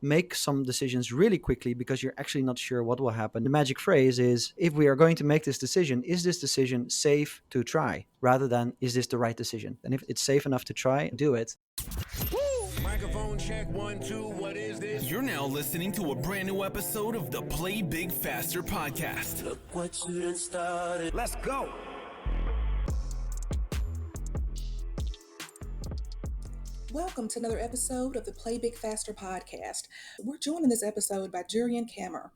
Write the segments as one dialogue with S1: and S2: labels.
S1: make some decisions really quickly because you're actually not sure what will happen. The magic phrase is, if we are going to make this decision, is this decision safe to try, rather than is this the right decision? And if it's safe enough to try, do it.
S2: Microphone check, 1 2. What is this?
S3: You're now listening to a brand new episode of the Play Big Faster podcast.
S2: Look what you done started. Let's go.
S4: Welcome to another episode of the Play Big Faster podcast. We're joined in this episode by Jurriaan Kamer.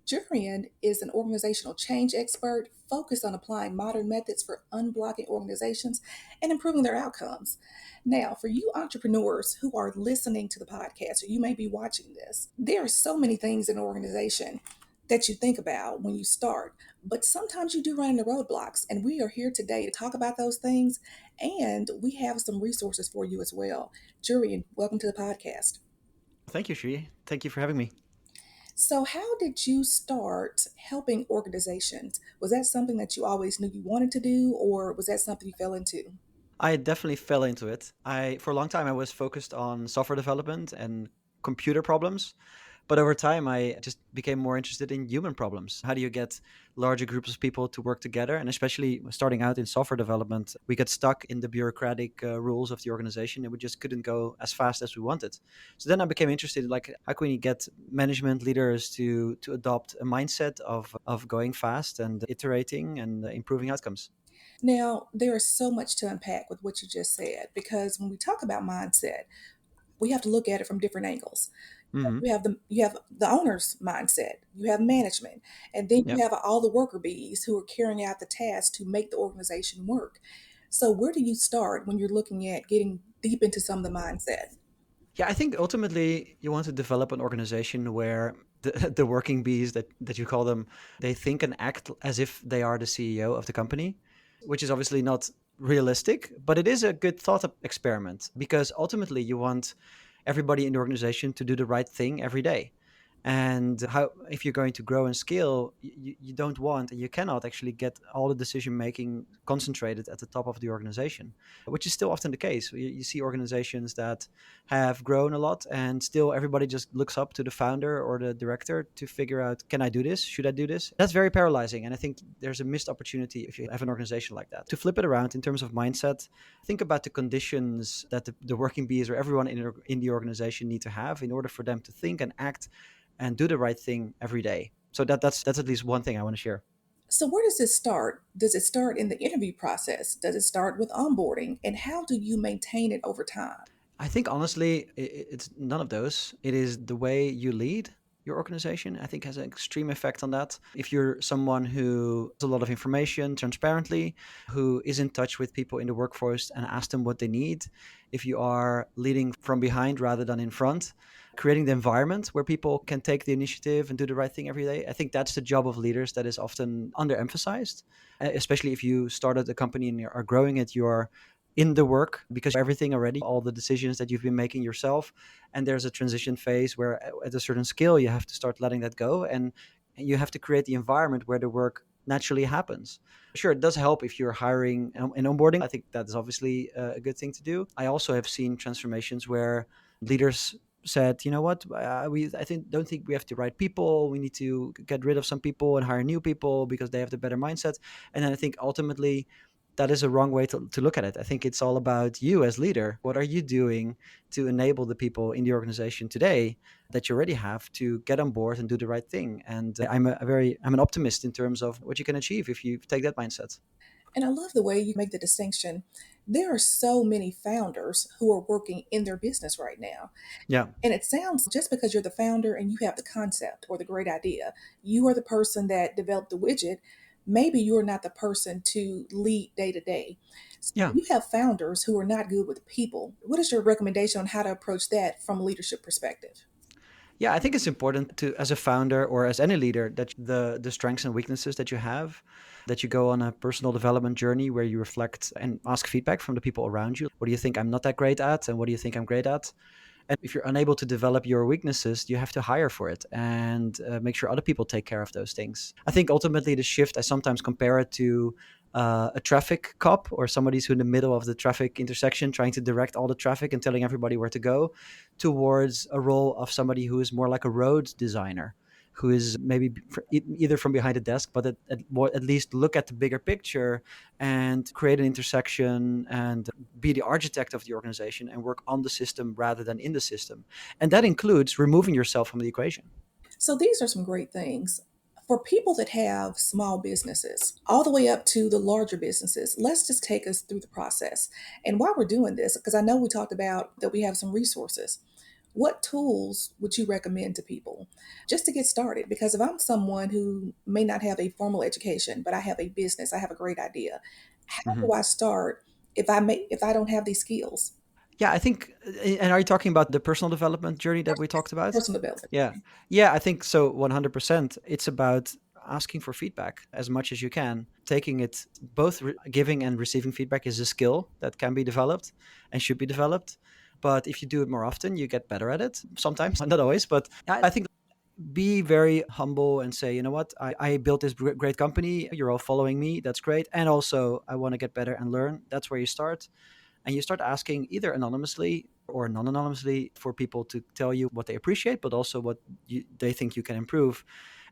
S4: Jurriaan is an organizational change expert focused on applying modern methods for unblocking organizations and improving their outcomes. Now, for you entrepreneurs who are listening to the podcast, or you may be watching this, there are so many things in an organization that you think about when you start, but sometimes you do run into roadblocks, and we are here today to talk about those things, and we have some resources for you as well. Jurriaan, welcome to the podcast.
S1: Thank you, Shri. Thank you for having me.
S4: So how did you start helping organizations? Was that something that you always knew you wanted to do, or was that something you fell into?
S1: I definitely fell into it. For a long time, I was focused on software development and computer problems. But over time, I just became more interested in human problems. How do you get larger groups of people to work together? And especially starting out in software development, we got stuck in the bureaucratic rules of the organization, and we just couldn't go as fast as we wanted. So then I became interested, like, how can we get management leaders to adopt a mindset of going fast and iterating and improving outcomes?
S4: Now, there is so much to unpack with what you just said, because when we talk about mindset, we have to look at it from different angles.
S1: Hmm.
S4: You have the owner's mindset, you have management, and then
S1: Yeah.
S4: you have all the worker bees who are carrying out the tasks to make the organization work. So where do you start when you're looking at getting deep into some of the mindset?
S1: Yeah, I think ultimately you want to develop an organization where the working bees that you call them, they think and act as if they are the CEO of the company, which is obviously not realistic, but it is a good thought experiment, because ultimately you want everybody in the organization to do the right thing every day. And how, if you're going to grow and scale, you don't want and you cannot actually get all the decision making concentrated at the top of the organization, which is still often the case. You see organizations that have grown a lot and still everybody just looks up to the founder or the director to figure out, can I do this? Should I do this? That's very paralyzing. And I think there's a missed opportunity if you have an organization like that. To flip it around in terms of mindset, think about the conditions that the working bees or everyone in the organization need to have in order for them to think and act and do the right thing every day. So that's at least one thing I want to share.
S4: So where does this start? Does it start in the interview process? Does it start with onboarding? And how do you maintain it over time?
S1: I think honestly, it's none of those. It is the way you lead your organization, I think, has an extreme effect on that. If you're someone who has a lot of information transparently, who is in touch with people in the workforce and ask them what they need, if you are leading from behind rather than in front, creating the environment where people can take the initiative and do the right thing every day, I think that's the job of leaders that is often underemphasized. Especially if you started a company and are growing it, you're in the work because everything already, all the decisions that you've been making yourself. And there's a transition phase where at a certain scale, you have to start letting that go. And you have to create the environment where the work naturally happens. Sure, it does help if you're hiring and onboarding. I think that is obviously a good thing to do. I also have seen transformations where leaders said, you know what, don't think we have the right people. We need to get rid of some people and hire new people because they have the better mindset. And then I think ultimately that is a wrong way to look at it. I think it's all about you as leader. What are you doing to enable the people in the organization today that you already have to get on board and do the right thing? And I'm an optimist in terms of what you can achieve if you take that mindset.
S4: And I love the way you make the distinction. There are so many founders who are working in their business right now.
S1: Yeah.
S4: And it sounds just because you're the founder and you have the concept or the great idea, you are the person that developed the widget. Maybe you're not the person to lead day to day. So
S1: Yeah.
S4: you have founders who are not good with people. What is your recommendation on how to approach that from a leadership perspective?
S1: Yeah, I think it's important to, as a founder or as any leader, that the strengths and weaknesses that you have, that you go on a personal development journey where you reflect and ask feedback from the people around you. What do you think I'm not that great at? And what do you think I'm great at? And if you're unable to develop your weaknesses, you have to hire for it and make sure other people take care of those things. I think ultimately the shift, I sometimes compare it to a traffic cop or somebody who's in the middle of the traffic intersection trying to direct all the traffic and telling everybody where to go, towards a role of somebody who is more like a road designer, who is maybe either from behind a desk, but at least look at the bigger picture and create an intersection and be the architect of the organization and work on the system rather than in the system. And that includes removing yourself from the equation.
S4: So these are some great things. For people that have small businesses, all the way up to the larger businesses, let's just take us through the process. And while we're doing this, because I know we talked about that we have some resources, what tools would you recommend to people just to get started? Because if I'm someone who may not have a formal education, but I have a business, I have a great idea, how
S1: Mhm.
S4: do I start if I don't have these skills?
S1: Yeah, I think, and are you talking about the personal development journey that we talked about?
S4: Personal development.
S1: Yeah. Yeah, I think so. 100%. It's about asking for feedback as much as you can, taking it, both giving and receiving feedback is a skill that can be developed and should be developed. But if you do it more often, you get better at it. Sometimes, not always, but I think be very humble and say, you know what, I built this great company. You're all following me. That's great. And also, I want to get better and learn. That's where you start. And you start asking either anonymously or non-anonymously for people to tell you what they appreciate, but also what they think you can improve.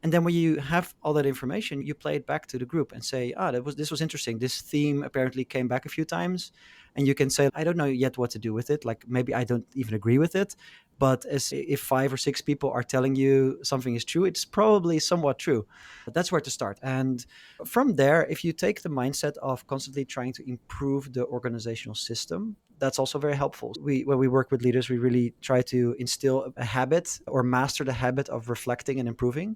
S1: And then when you have all that information, you play it back to the group and say, this was interesting. This theme apparently came back a few times. And you can say, I don't know yet what to do with it. Like maybe I don't even agree with it. But as if 5 or 6 people are telling you something is true, it's probably somewhat true. But that's where to start. And from there, if you take the mindset of constantly trying to improve the organizational system, that's also very helpful. When we work with leaders, we really try to instill a habit or master the habit of reflecting and improving.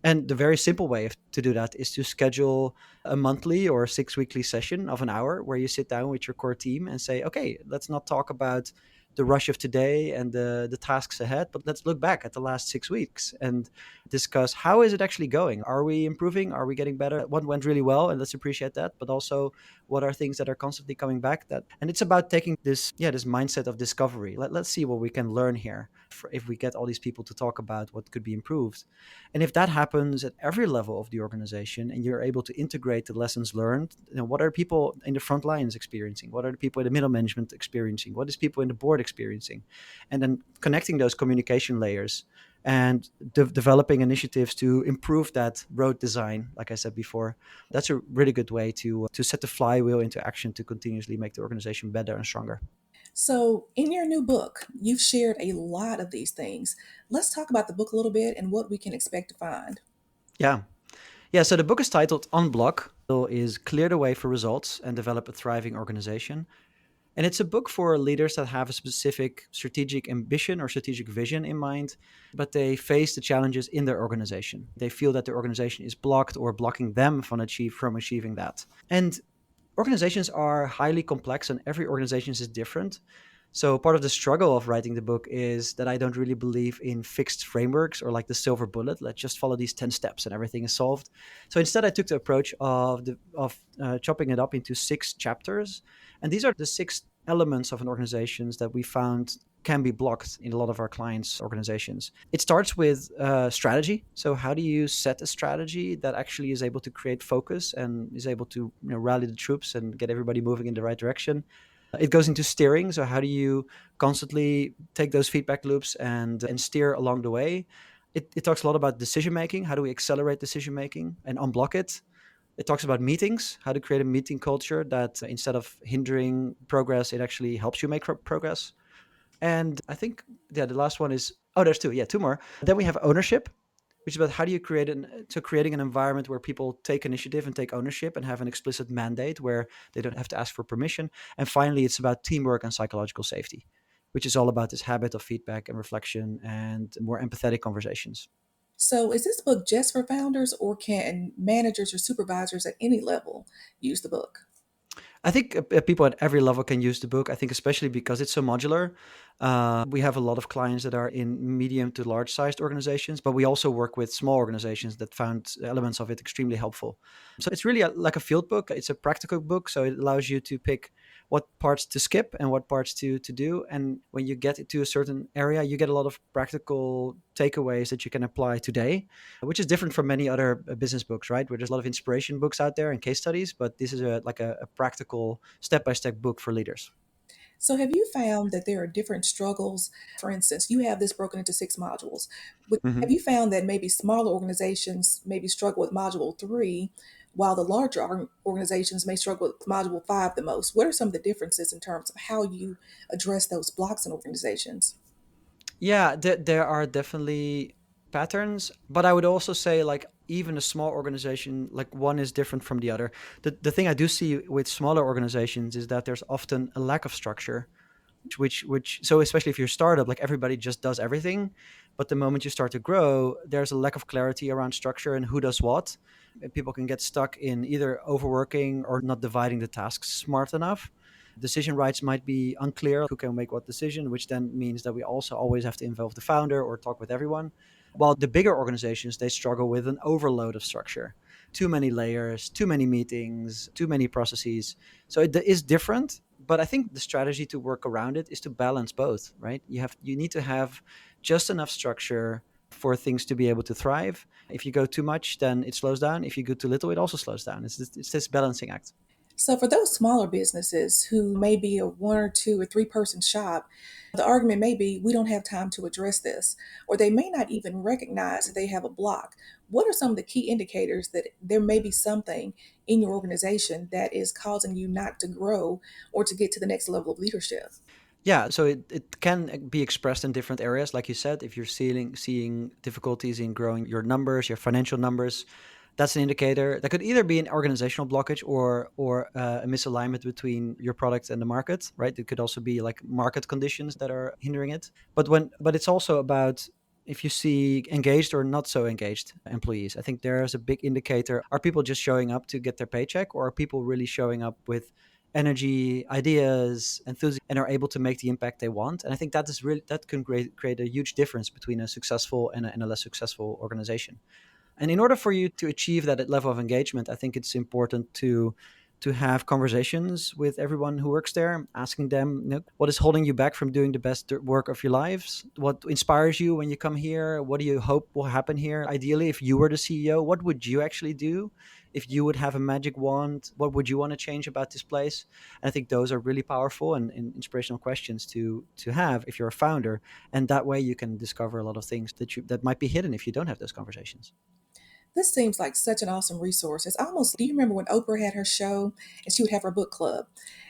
S1: And the very simple way to do that is to schedule a monthly or 6 weekly session of an hour where you sit down with your core team and say, okay, let's not talk about the rush of today and the tasks ahead, but let's look back at the last 6 weeks and discuss how is it actually going? Are we improving? Are we getting better? What went really well? And let's appreciate that. But also, what are things that are constantly coming back? And it's about taking this mindset of discovery. Let's see what we can learn here if we get all these people to talk about what could be improved. And if that happens at every level of the organization and you're able to integrate the lessons learned, what are people in the front lines experiencing? What are the people in the middle management experiencing? What is people in the board experiencing? And then connecting those communication layers and developing initiatives to improve that road design, like I said before, that's a really good way to set the flywheel into action to continuously make the organization better and stronger.
S4: So, in your new book, you've shared a lot of these things. Let's talk about the book a little bit and what we can expect to find.
S1: Yeah. Yeah, so the book is titled Unblock, is clear the way for results and develop a thriving organization. And it's a book for leaders that have a specific strategic ambition or strategic vision in mind, but they face the challenges in their organization. They feel that their organization is blocked or blocking them from achieving that. And organizations are highly complex and every organization is different. So part of the struggle of writing the book is that I don't really believe in fixed frameworks or like the silver bullet. Let's just follow these 10 steps and everything is solved. So instead, I took the approach of chopping it up into 6 chapters. And these are the 6 elements of an organization that we found can be blocked in a lot of our clients' organizations. It starts with strategy. So how do you set a strategy that actually is able to create focus and is able to rally the troops and get everybody moving in the right direction? It goes into steering. So how do you constantly take those feedback loops and steer along the way? It talks a lot about decision making. How do we accelerate decision making and unblock it? It talks about meetings, how to create a meeting culture that instead of hindering progress, it actually helps you make progress. And I think, yeah, the last one is, oh, there's two. Yeah, two more. Then we have ownership, which is about how do you creating an environment where people take initiative and take ownership and have an explicit mandate where they don't have to ask for permission. And finally, it's about teamwork and psychological safety, which is all about this habit of feedback and reflection and more empathetic conversations.
S4: So, is this book just for founders, or can managers or supervisors at any level use the book?
S1: I think people at every level can use the book. I think especially because it's so modular. We have a lot of clients that are in medium to large sized organizations, but we also work with small organizations that found elements of it extremely helpful. So it's really like a field book. It's a practical book, so it allows you to pick what parts to skip and what parts to do. And when you get into a certain area, you get a lot of practical takeaways that you can apply today, which is different from many other business books, right? Where there's a lot of inspiration books out there and case studies, but this is a practical step-by-step book for leaders.
S4: So, have you found that there are different struggles? For instance, you have this broken into 6 modules. Have
S1: Mhm.
S4: you found that maybe smaller organizations maybe struggle with module 3, while the larger organizations may struggle with module 5 the most? What are some of the differences in terms of how you address those blocks in organizations?
S1: Yeah, there are definitely patterns, but I would also say like even a small organization, like one is different from the other. The thing I do see with smaller organizations is that there's often a lack of structure, which so especially if you're a startup, like everybody just does everything, but the moment you start to grow, there's a lack of clarity around structure and who does what. And people can get stuck in either overworking or not dividing the tasks smart enough. Decision rights might be unclear who can make what decision, which then means that we also always have to involve the founder or talk with everyone. While the bigger organizations, they struggle with an overload of structure, too many layers, too many meetings, too many processes. So it is different, but I think the strategy to work around it is to balance both, right? You need to have just enough structure for things to be able to thrive. If you go too much, then it slows down. If you go too little, it also slows down. It's this balancing act.
S4: So, for those smaller businesses who may be a 1 or 2 or 3 person shop, the argument may be we don't have time to address this, or they may not even recognize that they have a block. What are some of the key indicators that there may be something in your organization that is causing you not to grow or to get to the next level of leadership?
S1: Yeah, so it can be expressed in different areas. Like you said, if you're seeing difficulties in growing your numbers, your financial numbers, that's an indicator. That could either be an organizational blockage or a misalignment between your product and the market, right? It could also be like market conditions that are hindering it. But it's also about if you see engaged or not so engaged employees. I think there's a big indicator. Are people just showing up to get their paycheck, or are people really showing up with energy, ideas, enthusiasm, and are able to make the impact they want? And I think that can create a huge difference between a successful and a less successful organization. And in order for you to achieve that level of engagement, I think it's important to have conversations with everyone who works there, asking them, what is holding you back from doing the best work of your lives? What inspires you when you come here? What do you hope will happen here? Ideally, if you were the CEO, what would you actually do? If you would have a magic wand, what would you want to change about this place? And I think those are really powerful and inspirational questions to have if you're a founder. And that way you can discover a lot of things that might be hidden if you don't have those conversations.
S4: This seems like such an awesome resource. It's almost, do you remember when Oprah had her show and she would have her book club?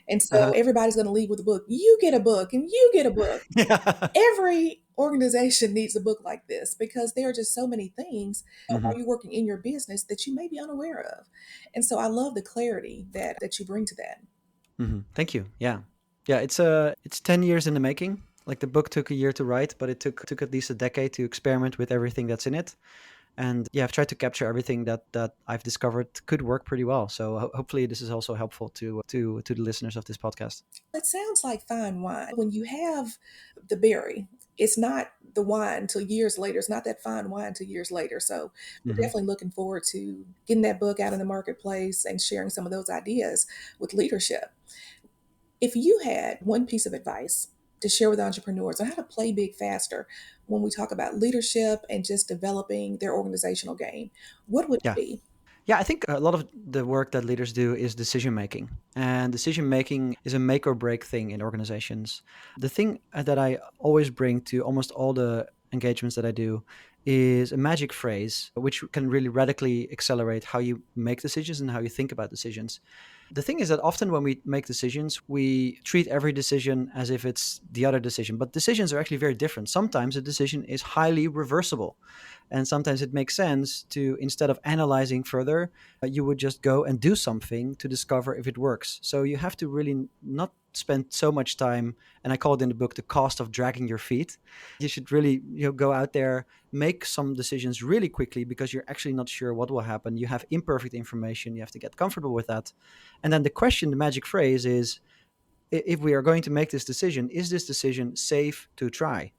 S4: And so
S1: Uh-huh.
S4: everybody's going to leave with a book. You get a book and you get a book.
S1: Yeah.
S4: Every organization needs a book like this because there are just so many things
S1: Hmm.
S4: while you're working in your business that you may be unaware of. And so I love the clarity that you bring to that.
S1: Hmm. Thank you. Yeah. Yeah. It's 10 years in the making. Like the book took a year to write, but it took at least a decade to experiment with everything that's in it. And yeah, I've tried to capture everything that I've discovered could work pretty well. So hopefully this is also helpful to the listeners of this podcast.
S4: It sounds like fine wine. When you have the berry, it's not the wine until years later. It's not that fine wine until years later. So we're
S1: Hmm.
S4: definitely looking forward to getting that book out in the marketplace and sharing some of those ideas with leadership. If you had one piece of advice to share with entrepreneurs on how to play big faster when we talk about leadership and just developing their organizational game, what would it
S1: Yeah.
S4: be?
S1: Yeah, I think a lot of the work that leaders do is decision making. And decision making is a make or break thing in organizations. The thing that I always bring to almost all the engagements that I do is a magic phrase, which can really radically accelerate how you make decisions and how you think about decisions. The thing is that often when we make decisions, we treat every decision as if it's the other decision. But decisions are actually very different. Sometimes a decision is highly reversible. And sometimes it makes sense to, instead of analyzing further, you would just go and do something to discover if it works. So you have to really not spend so much time, and I call it in the book the cost of dragging your feet. You should really, go out there, make some decisions really quickly because you're actually not sure what will happen. You have imperfect information. You have to get comfortable with that. And then the question, the magic phrase is, if we are going to make this decision, is this decision safe to try?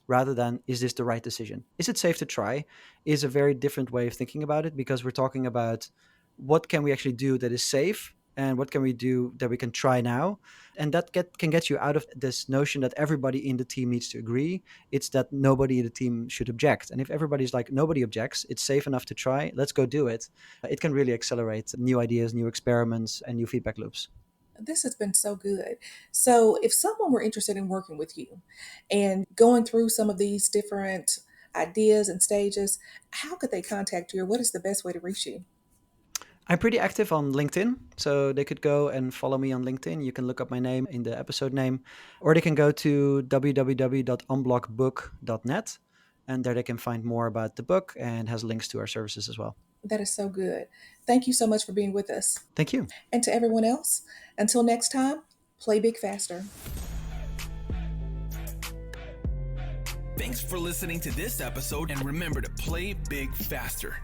S1: Rather than, is this the right decision? Is it safe to try? Is a very different way of thinking about it, because we're talking about what can we actually do that is safe, and what can we do that we can try now. And that can get you out of this notion that everybody in the team needs to agree. It's that nobody in the team should object. And if everybody's like, nobody objects, it's safe enough to try, let's go do it, it can really accelerate new ideas, new experiments, and new feedback loops.
S4: This has been so good. So, if someone were interested in working with you and going through some of these different ideas and stages, how could they contact you, or what is the best way to reach you?
S1: I'm pretty active on LinkedIn, so they could go and follow me on LinkedIn. You can look up my name in the episode name, or they can go to www.unblockbook.net, and there they can find more about the book and has links to our services as well.
S4: That is so good. Thank you so much for being with us.
S1: Thank you.
S4: And to everyone else, until next time, play big faster.
S3: Thanks for listening to this episode, and remember to play big faster.